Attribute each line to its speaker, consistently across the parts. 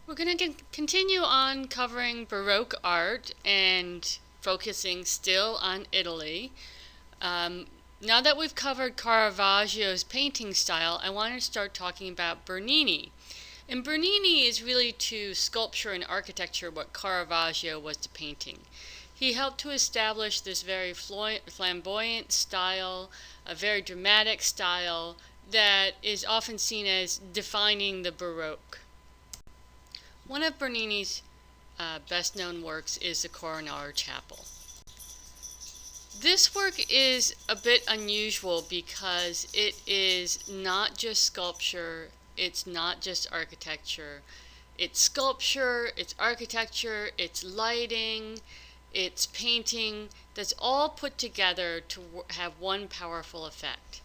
Speaker 1: We're going to continue on covering Baroque art and focusing still on Italy. Um, Now that we've covered Caravaggio's painting style, I want to start talking about Bernini. And Bernini is really to sculpture and architecture what Caravaggio was to painting. He helped to establish this very flamboyant style, a very dramatic style that is often seen as defining the Baroque. One of Bernini's best-known works is the Coronary Chapel. This work is a bit unusual because it is not just sculpture, it's not just architecture. It's sculpture, it's architecture, it's lighting, it's painting, that's all put together to have one powerful effect.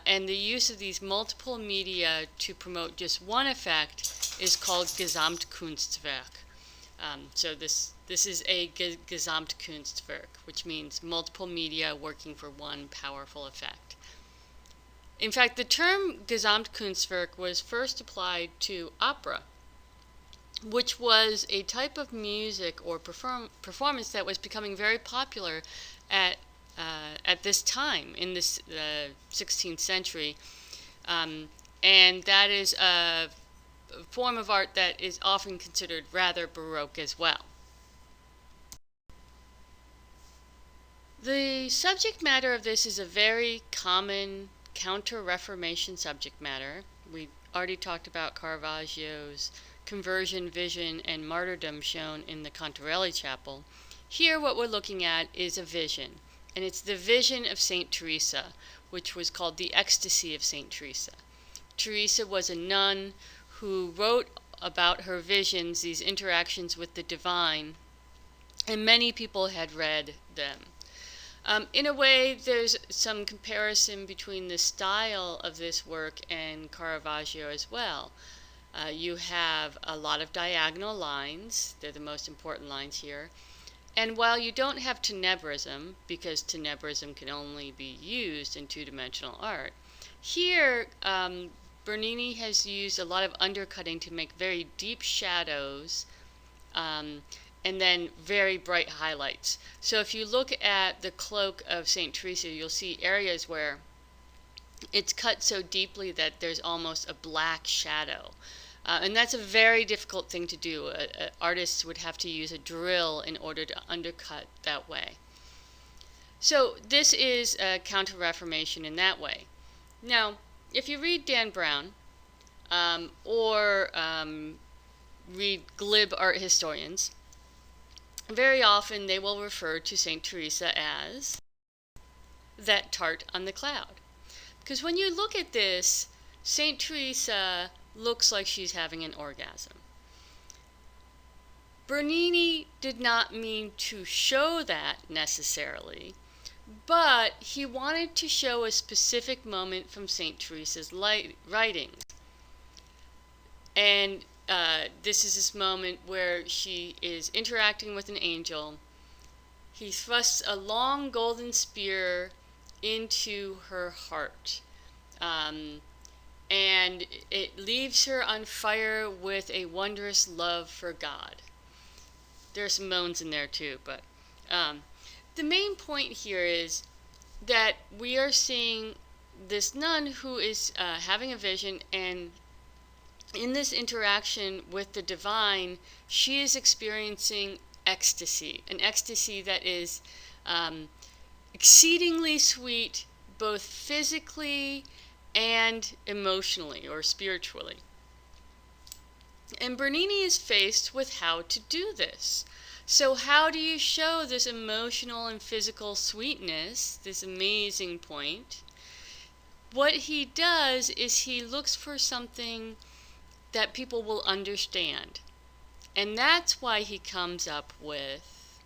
Speaker 1: And the use of these multiple media to promote just one effect is called Gesamtkunstwerk. So this is a Gesamtkunstwerk, which means multiple media working for one powerful effect. In fact, the term Gesamtkunstwerk was first applied to opera, which was a type of music or performance that was becoming very popular at this time in this 16th century, and that is a form of art that is often considered rather Baroque as well. The subject matter of this is a very common counter-Reformation subject matter. We already talked about Caravaggio's conversion, vision, and martyrdom shown in the Contarelli Chapel. Here what we're looking at is a vision, and it's the vision of Saint Teresa, which was called the ecstasy of Saint Teresa. Teresa was a nun who wrote about her visions, these interactions with the divine, and many people had read them. In a way, there's some comparison between the style of this work and Caravaggio as well. You have a lot of diagonal lines, they're the most important lines here, and while you don't have tenebrism, because tenebrism can only be used in two-dimensional art, here Bernini has used a lot of undercutting to make very deep shadows and then very bright highlights. So if you look at the cloak of St. Teresa, you'll see areas where it's cut so deeply that there's almost a black shadow. And that's a very difficult thing to do. Artists would have to use a drill in order to undercut that way. So this is a counter-reformation in that way. Now, if you read Dan Brown, or read glib art historians, very often they will refer to St. Teresa as that tart on the cloud. Because when you look at this, St. Teresa looks like she's having an orgasm. Bernini did not mean to show that necessarily, but he wanted to show a specific moment from St. Teresa's writings. And this is this moment where she is interacting with an angel. He thrusts a long golden spear into her heart. And it leaves her on fire with a wondrous love for God. There's some moans in there too, but the main point here is that we are seeing this nun who is having a vision, and in this interaction with the divine, she is experiencing ecstasy, an ecstasy that is exceedingly sweet, both physically and emotionally or spiritually. And Bernini is faced with how to do this. So how do you show this emotional and physical sweetness, this amazing point? What he does is he looks for something that people will understand. And that's why he comes up with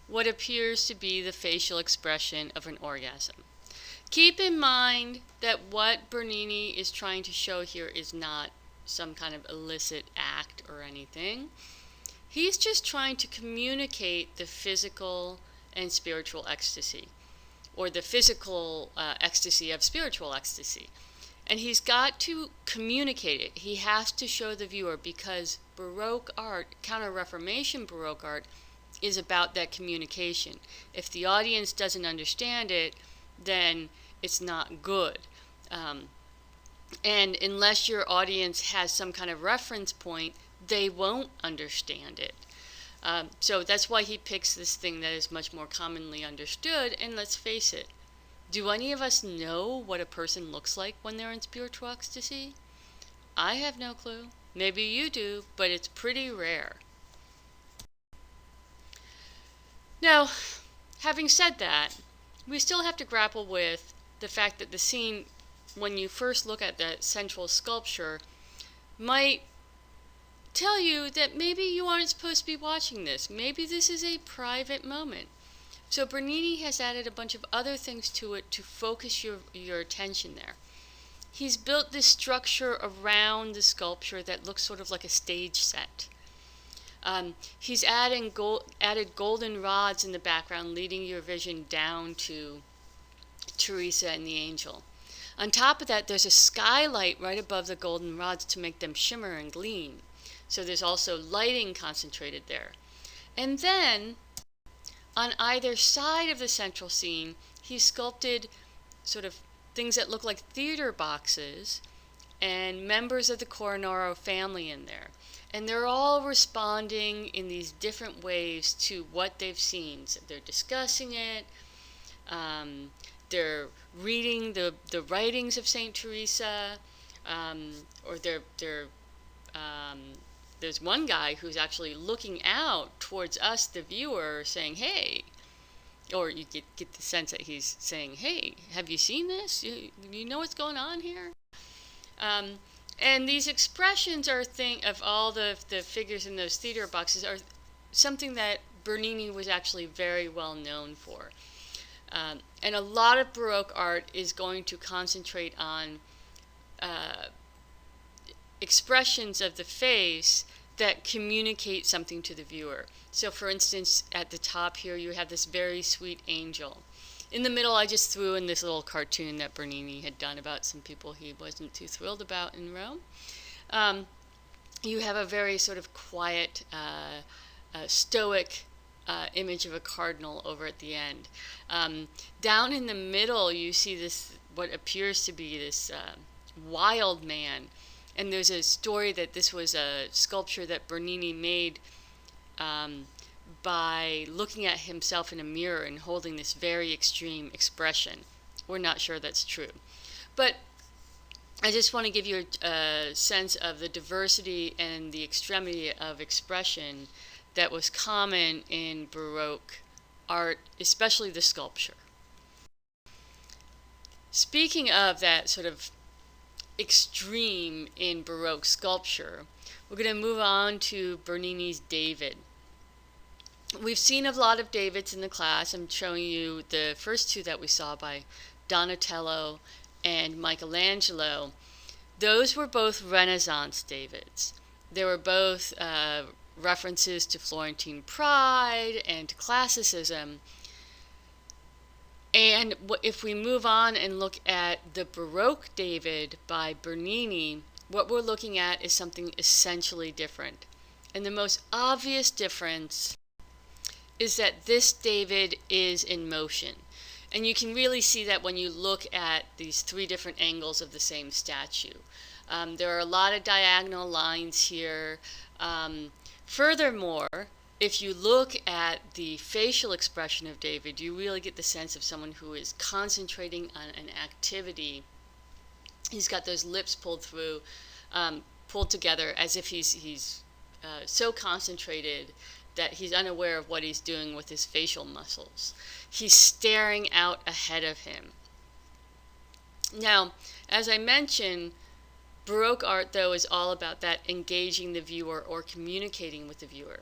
Speaker 1: what appears to be the facial expression of an orgasm. Keep in mind that what Bernini is trying to show here is not some kind of illicit act or anything. He's just trying to communicate the physical and spiritual ecstasy, or the physical ecstasy of spiritual ecstasy. And he's got to communicate it. He has to show the viewer, because Baroque art, Counter-Reformation Baroque art, is about that communication. If the audience doesn't understand it, then it's not good. And unless your audience has some kind of reference point, they won't understand it. So that's why he picks this thing that is much more commonly understood. And let's face it, do any of us know what a person looks like when they're in spiritual ecstasy? I have no clue. Maybe you do, but it's pretty rare. Now, having said that, we still have to grapple with the fact that the scene, when you first look at that central sculpture, might tell you that maybe you aren't supposed to be watching this. Maybe this is a private moment. So Bernini has added a bunch of other things to it to focus your attention there. He's built this structure around the sculpture that looks sort of like a stage set. He's added golden rods in the background, leading your vision down to Teresa and the angel. On top of that, there's a skylight right above the golden rods to make them shimmer and gleam. So there's also lighting concentrated there. And then, on either side of the central scene, he sculpted sort of things that look like theater boxes and members of the Coronaro family in there. And they're all responding in these different ways to what they've seen. So they're discussing it, they're reading the writings of Saint Teresa, or there's one guy who's actually looking out towards us, the viewer, saying, hey, or you get the sense that he's saying, hey, have you seen this? You know what's going on here? And these expressions are of all the figures in those theater boxes are something that Bernini was actually very well known for. And a lot of Baroque art is going to concentrate on expressions of the face that communicate something to the viewer. So for instance, at the top here you have this very sweet angel. In the middle, I just threw in this little cartoon that Bernini had done about some people he wasn't too thrilled about in Rome. You have a very sort of quiet, stoic image of a cardinal over at the end. Down in the middle, you see this, what appears to be this wild man. And there's a story that this was a sculpture that Bernini made by looking at himself in a mirror and holding this very extreme expression. We're not sure that's true. But I just want to give you a sense of the diversity and the extremity of expression that was common in Baroque art, especially the sculpture. Speaking of that sort of extreme in Baroque sculpture, we're going to move on to Bernini's David. We've seen a lot of Davids in the class. I'm showing you the first two that we saw by Donatello and Michelangelo. Those were both Renaissance Davids. They were both references to Florentine pride and to classicism. And if we move on and look at the Baroque David by Bernini, what we're looking at is something essentially different. And the most obvious difference is that this David is in motion. And you can really see that when you look at these three different angles of the same statue. There are a lot of diagonal lines here. Furthermore, if you look at the facial expression of David, you really get the sense of someone who is concentrating on an activity. He's got those lips pulled together as if he's so concentrated that he's unaware of what he's doing with his facial muscles. He's staring out ahead of him. Now, as I mentioned, Baroque art, though, is all about that engaging the viewer or communicating with the viewer.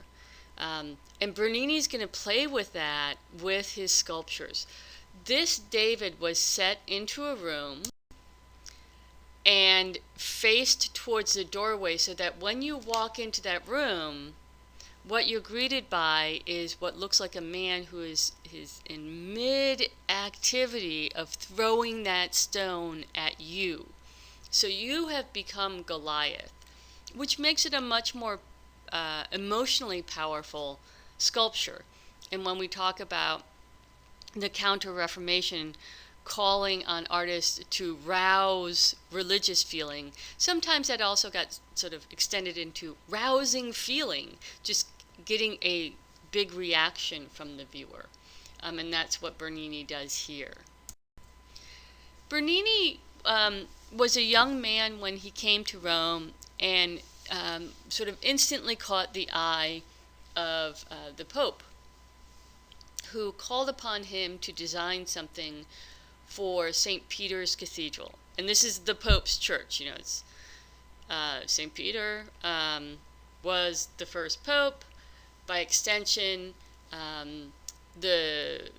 Speaker 1: And Bernini's going to play with that with his sculptures. This David was set into a room and faced towards the doorway so that when you walk into that room, what you're greeted by is what looks like a man who is in mid-activity of throwing that stone at you. So you have become Goliath, which makes it a much more emotionally powerful sculpture. And when we talk about the Counter-Reformation calling on artists to rouse religious feeling, sometimes that also got sort of extended into rousing feeling, just getting a big reaction from the viewer. And that's what Bernini does here. Bernini was a young man when he came to Rome, and sort of instantly caught the eye of the Pope, who called upon him to design something for St. Peter's Cathedral. And this is the Pope's church. You know, it's St. Peter was the first Pope. By extension, the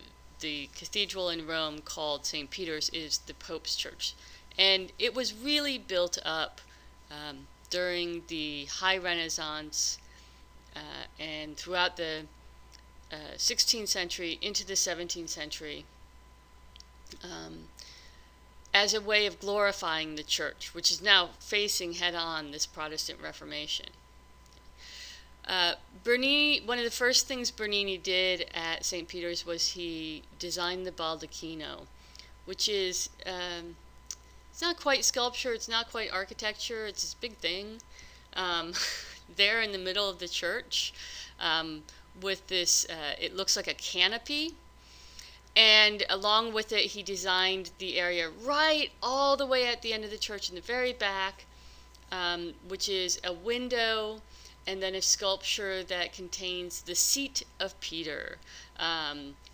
Speaker 1: cathedral in Rome called St. Peter's is the Pope's church. And it was really built up during the High Renaissance and throughout the 16th century into the 17th century as a way of glorifying the church, which is now facing head-on this Protestant Reformation. Bernini, one of the first things Bernini did at St. Peter's was he designed the baldacchino, which is, it's not quite sculpture, it's not quite architecture, it's this big thing there in the middle of the church with this, it looks like a canopy. And along with it, he designed the area right all the way at the end of the church in the very back, which is a window and then a sculpture that contains the seat of Peter,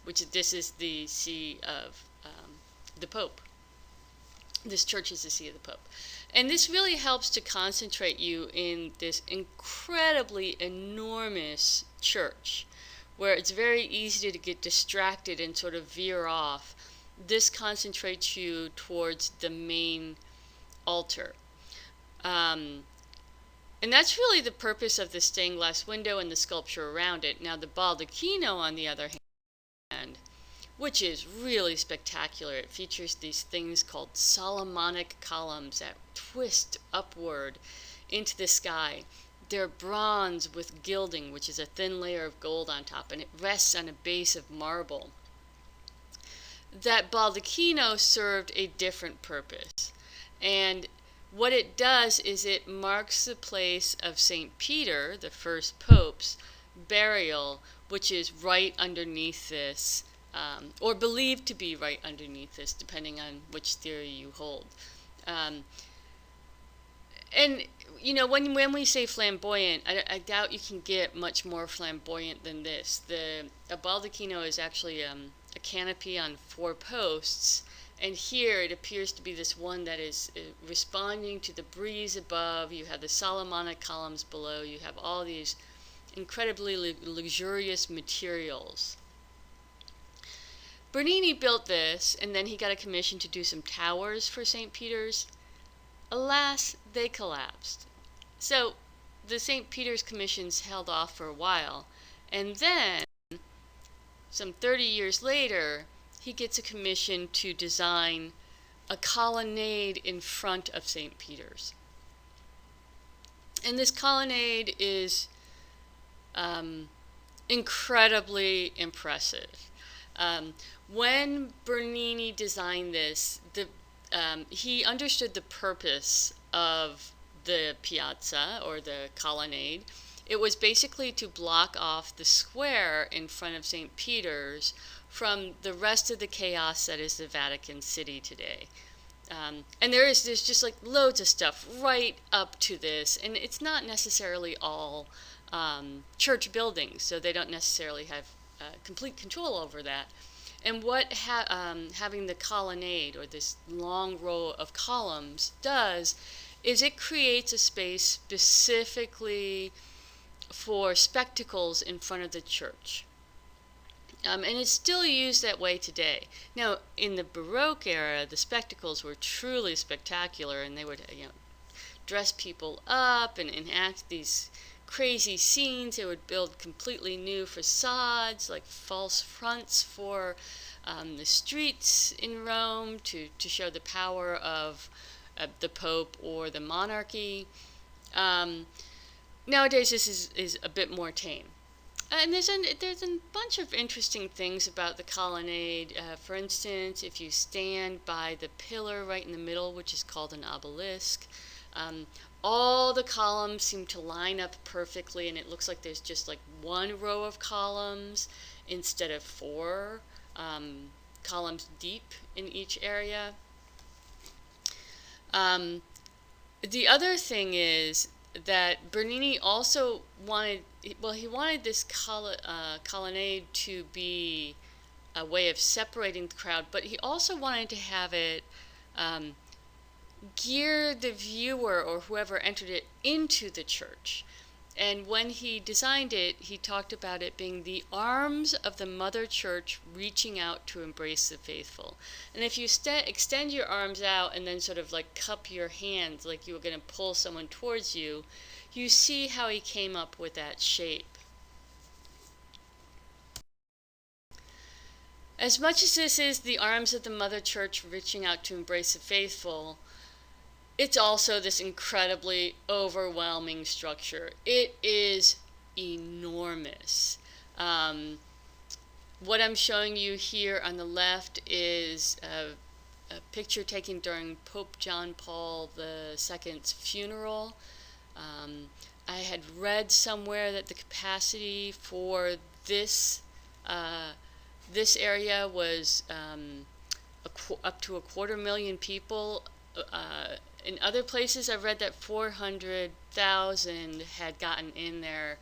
Speaker 1: which this is the see of the Pope. This church is the see of the Pope. And this really helps to concentrate you in this incredibly enormous church, where it's very easy to get distracted and sort of veer off. This concentrates you towards the main altar. And that's really the purpose of the stained glass window and the sculpture around it. Now the baldacchino, on the other hand, which is really spectacular, it features these things called Solomonic columns that twist upward into the sky. They're bronze with gilding, which is a thin layer of gold on top, and it rests on a base of marble. That baldacchino served a different purpose. And what it does is it marks the place of St. Peter, the first pope's, burial, which is right underneath this, or believed to be right underneath this, depending on which theory you hold. And, you know, when we say flamboyant, I doubt you can get much more flamboyant than this. A baldacchino is actually a canopy on 4 posts, and here it appears to be this one that is responding to the breeze above. You have the Solomonic columns below. You have all these incredibly luxurious materials. Bernini built this, and then he got a commission to do some towers for St. Peter's. Alas, they collapsed. So the St. Peter's commissions held off for a while, and then, some 30 years later, he gets a commission to design a colonnade in front of St. Peter's. And this colonnade is incredibly impressive. When Bernini designed this, he understood the purpose of the piazza or the colonnade. It was basically to block off the square in front of St. Peter's from the rest of the chaos that is the Vatican City today. And there's just like loads of stuff right up to this, and it's not necessarily all church buildings, so they don't necessarily have complete control over that. And what having the colonnade, or this long row of columns, does is it creates a space specifically for spectacles in front of the church. And it's still used that way today. Now, in the Baroque era, the spectacles were truly spectacular, and they would, dress people up and enact these crazy scenes. They would build completely new facades, like false fronts for the streets in Rome to show the power of the Pope or the monarchy. Um, Nowadays, this is a bit more tame. And there's a bunch of interesting things about the colonnade. For instance, if you stand by the pillar right in the middle, which is called an obelisk, um, all the columns seem to line up perfectly, and it looks like there's just like one row of columns instead of four columns deep in each area. Um, the other thing is that Bernini also wanted, well, he wanted this colonnade to be a way of separating the crowd, but he also wanted to have it um, gear the viewer or whoever entered it into the church. And when he designed it, he talked about it being the arms of the Mother Church reaching out to embrace the faithful. And if you extend your arms out and then sort of like cup your hands like you were going to pull someone towards you, you see how he came up with that shape. As much as this is the arms of the Mother Church reaching out to embrace the faithful, it's also this incredibly overwhelming structure. It is enormous. What I'm showing you here on the left is a picture taken during Pope John Paul II's funeral. I had read somewhere that the capacity for this this area was up to 250,000 people. In other places, I've read that 400,000 had gotten in there.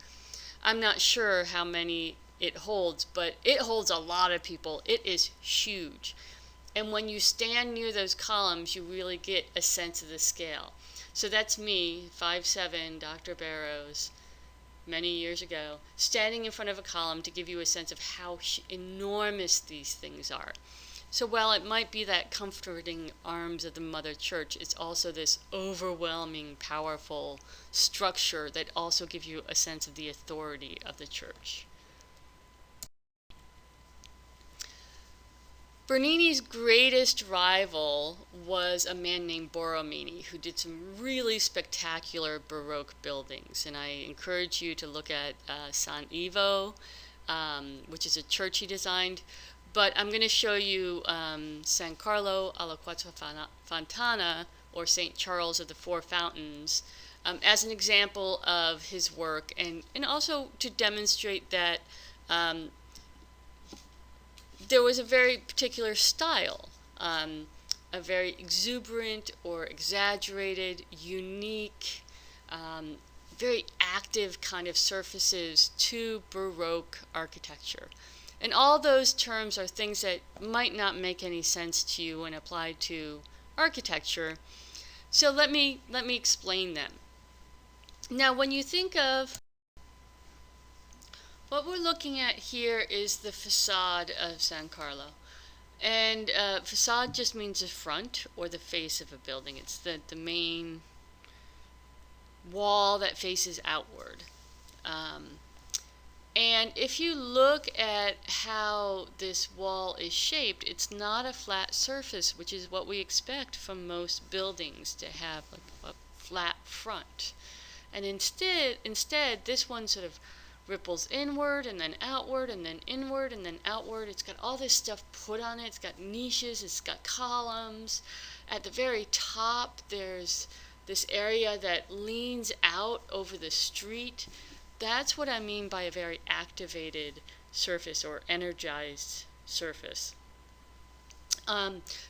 Speaker 1: I'm not sure how many it holds, but it holds a lot of people. It is huge. And when you stand near those columns, you really get a sense of the scale. So that's me, 5'7", Dr. Barrows, many years ago, standing in front of a column to give you a sense of how enormous these things are. So while it might be that comforting arms of the Mother Church, it's also this overwhelming, powerful structure that also gives you a sense of the authority of the church. Bernini's greatest rival was a man named Borromini, who did some really spectacular Baroque buildings. And I encourage you to look at San Ivo, which is a church he designed. But I'm going to show you San Carlo alla Quattro Fontane, or St. Charles of the Four Fountains, as an example of his work, and also to demonstrate that there was a very particular style, a very exuberant or exaggerated, unique, very active kind of surfaces to Baroque architecture. And all those terms are things that might not make any sense to you when applied to architecture. So let me explain them. Now, when you think of what we're looking at here is the facade of San Carlo. And facade just means the front or the face of a building. It's the main wall that faces outward. And if you look at how this wall is shaped, it's not a flat surface, which is what we expect from most buildings, to have like a flat front. And instead, this one sort of ripples inward and then outward and then inward and then outward. It's got all this stuff put on it. It's got niches, it's got columns. At the very top, there's this area that leans out over the street. That's what I mean by a very activated surface or energized surface.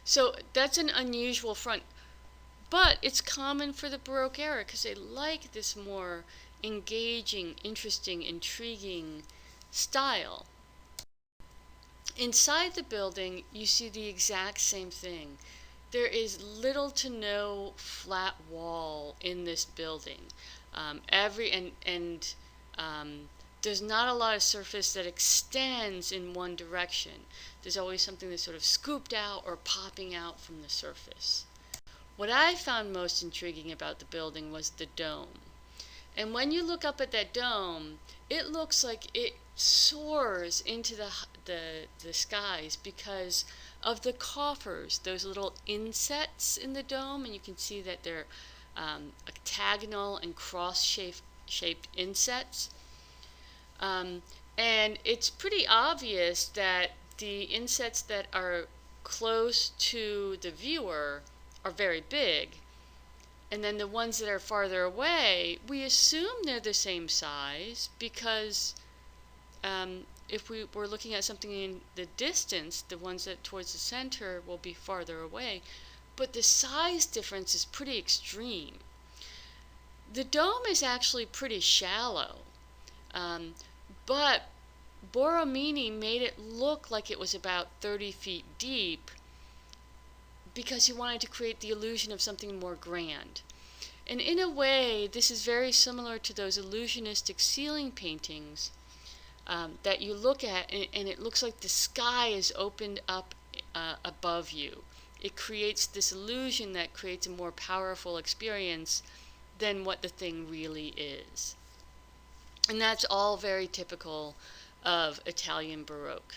Speaker 1: So that's an unusual front, but it's common for the Baroque era because they like this more engaging, interesting, intriguing style. Inside the building, you see the exact same thing. There is little to no flat wall in this building. There's not a lot of surface that extends in one direction. There's always something that's sort of scooped out or popping out from the surface. What I found most intriguing about the building was the dome. And when you look up at that dome, it looks like it soars into the skies because of the coffers, those little insets in the dome, and you can see that they're octagonal and cross-shaped insets. And it's pretty obvious that the insets that are close to the viewer are very big. And then the ones that are farther away, we assume they're the same size because if we were looking at something in the distance, the ones that towards the center will be farther away. But the size difference is pretty extreme. The dome is actually pretty shallow, but Borromini made it look like it was about 30 feet deep because he wanted to create the illusion of something more grand. And in a way, this is very similar to those illusionistic ceiling paintings that you look at, and it looks like the sky is opened up above you. It creates this illusion that creates a more powerful experience than what the thing really is. And that's all very typical of Italian Baroque.